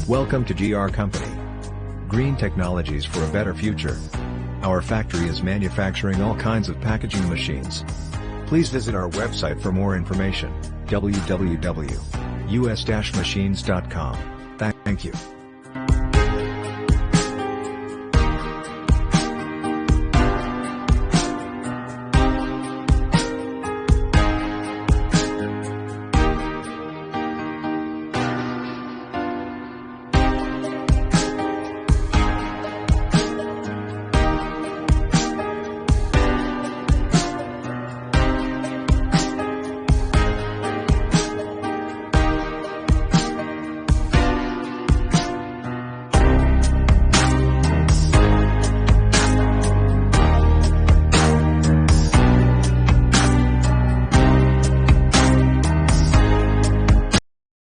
Welcome to GR Company. Green technologies for a better future. Our factory is manufacturing all kinds of packaging machines. Please visit our website for more information, www.us-machines.com. Thank you.